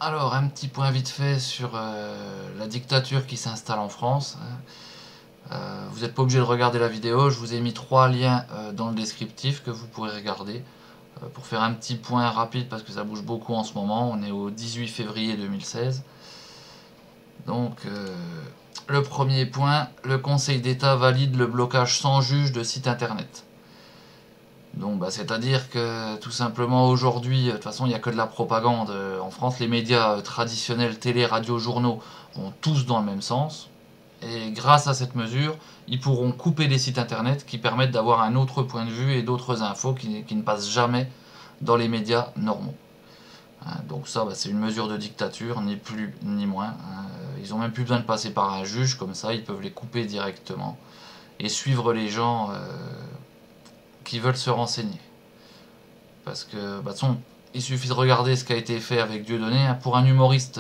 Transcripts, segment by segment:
Alors, un petit point vite fait sur la dictature qui s'installe en France. Vous n'êtes pas obligé de regarder la vidéo, je vous ai mis 3 liens dans le descriptif que vous pourrez regarder. Pour faire un petit point rapide, parce que ça bouge beaucoup en ce moment, on est au 18 février 2016. Donc, le premier point, le Conseil d'État valide le blocage sans juge de sites internet. Donc, c'est-à-dire que tout simplement aujourd'hui, de toute façon, il n'y a que de la propagande. En France, les médias traditionnels, télé, radio, journaux, vont tous dans le même sens. Et grâce à cette mesure, ils pourront couper des sites internet qui permettent d'avoir un autre point de vue et d'autres infos qui ne passent jamais dans les médias normaux. Donc ça, c'est une mesure de dictature, ni plus ni moins. Ils n'ont même plus besoin de passer par un juge, comme ça, ils peuvent les couper directement et suivre les gens qui veulent se renseigner. Parce que, de toute façon, il suffit de regarder ce qui a été fait avec Dieudonné. Pour un humoriste,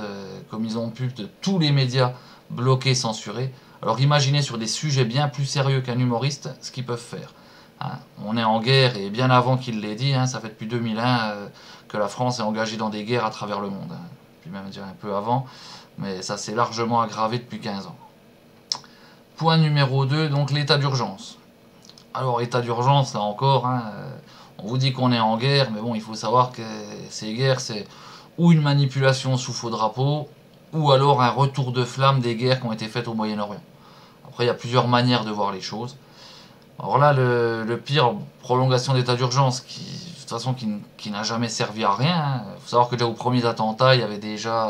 comme ils ont pu, de tous les médias bloqués, censurés. Alors imaginez sur des sujets bien plus sérieux qu'un humoriste, ce qu'ils peuvent faire. On est en guerre, et bien avant qu'il l'ait dit, ça fait depuis 2001 que la France est engagée dans des guerres à travers le monde. Puis même dire un peu avant, mais ça s'est largement aggravé depuis 15 ans. Point numéro 2, donc l'état d'urgence. Alors état d'urgence, là encore, on vous dit qu'on est en guerre, mais bon, il faut savoir que ces guerres, c'est ou une manipulation sous faux drapeau, ou alors un retour de flamme des guerres qui ont été faites au Moyen-Orient. Après, il y a plusieurs manières de voir les choses. Alors là, le pire, prolongation d'état d'urgence, de toute façon, qui n'a jamais servi à rien. Il faut savoir que déjà aux premiers attentats, il y avait déjà,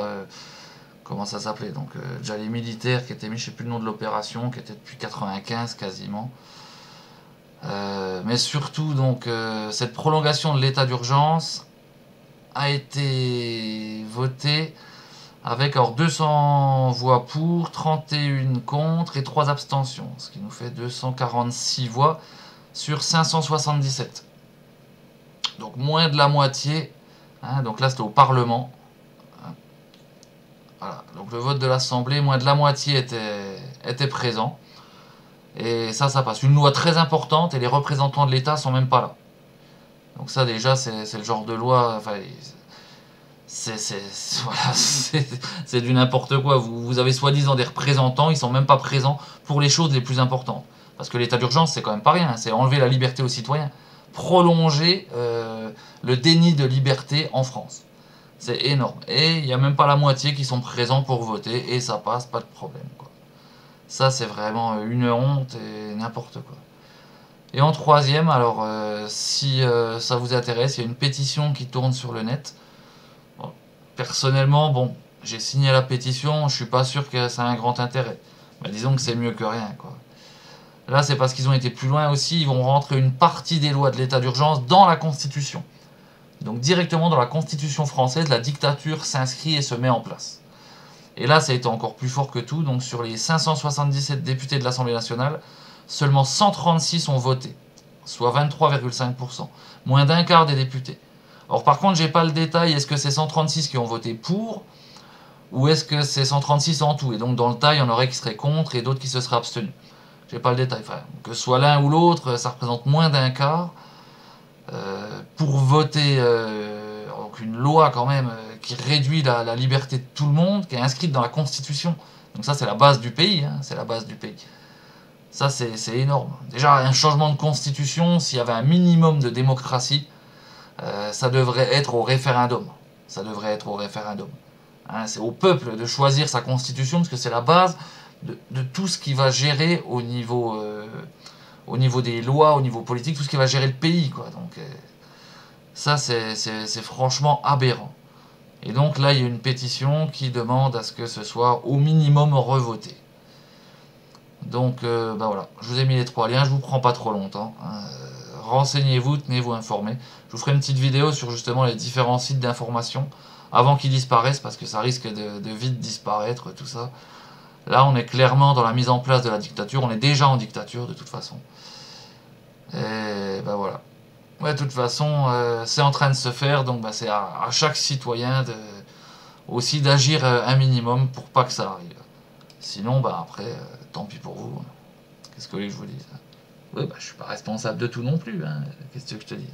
comment ça s'appelait, donc déjà les militaires qui étaient mis, je ne sais plus le nom de l'opération, qui était depuis 95 quasiment. Mais surtout, donc, cette prolongation de l'état d'urgence a été votée avec 200 voix pour, 31 contre et 3 abstentions, ce qui nous fait 246 voix sur 577. Donc moins de la moitié. Donc là c'était au Parlement. Voilà. Donc le vote de l'Assemblée, moins de la moitié était présent. Et ça passe. Une loi très importante et les représentants de l'État sont même pas là. Donc ça déjà c'est le genre de loi. Enfin, c'est du n'importe quoi. Vous avez soi-disant des représentants, ils sont même pas présents pour les choses les plus importantes. Parce que l'état d'urgence, c'est quand même pas rien. C'est enlever la liberté aux citoyens. Prolonger le déni de liberté en France. C'est énorme. Et il n'y a même pas la moitié qui sont présents pour voter. Et ça passe, pas de problème, quoi. Ça, c'est vraiment une honte et n'importe quoi. Et en troisième, alors, si ça vous intéresse, il y a une pétition qui tourne sur le net. Bon, personnellement, bon, j'ai signé la pétition, je suis pas sûr que ça a un grand intérêt. Mais disons que c'est mieux que rien, quoi. Là, c'est parce qu'ils ont été plus loin aussi, ils vont rentrer une partie des lois de l'état d'urgence dans la Constitution. Donc directement dans la Constitution française, la dictature s'inscrit et se met en place. Et là, ça a été encore plus fort que tout. Donc sur les 577 députés de l'Assemblée nationale, seulement 136 ont voté, soit 23,5%. Moins d'un quart des députés. Alors par contre, j'ai pas le détail, est-ce que c'est 136 qui ont voté pour, ou est-ce que c'est 136 en tout? Et donc dans le tas, il y en aurait qui seraient contre et d'autres qui se seraient abstenus. J'ai pas le détail. Enfin, que ce soit l'un ou l'autre, ça représente moins d'un quart. Pour voter donc une loi quand même qui réduit la liberté de tout le monde, qui est inscrite dans la Constitution. Donc ça, c'est la base du pays. C'est la base du pays. Ça, c'est énorme. Déjà, un changement de Constitution, s'il y avait un minimum de démocratie, ça devrait être au référendum. Ça devrait être au référendum. C'est au peuple de choisir sa Constitution, parce que c'est la base de tout ce qui va gérer au niveau des lois, au niveau politique, tout ce qui va gérer le pays, quoi. Donc ça, c'est franchement aberrant. Et donc là, il y a une pétition qui demande à ce que ce soit au minimum revoté. Donc voilà, je vous ai mis les 3 liens, je vous prends pas trop longtemps. Renseignez-vous, tenez-vous informés. Je vous ferai une petite vidéo sur justement les différents sites d'information avant qu'ils disparaissent, parce que ça risque de vite disparaître, tout ça. Là, on est clairement dans la mise en place de la dictature. On est déjà en dictature, de toute façon. Et voilà. Ouais, de toute façon, c'est en train de se faire. Donc, c'est à chaque citoyen aussi d'agir un minimum pour pas que ça arrive. Sinon, après, tant pis pour vous. Qu'est-ce que vous voulez que je vous dise? Oui, je suis pas responsable de tout non plus. Qu'est-ce que je te dis?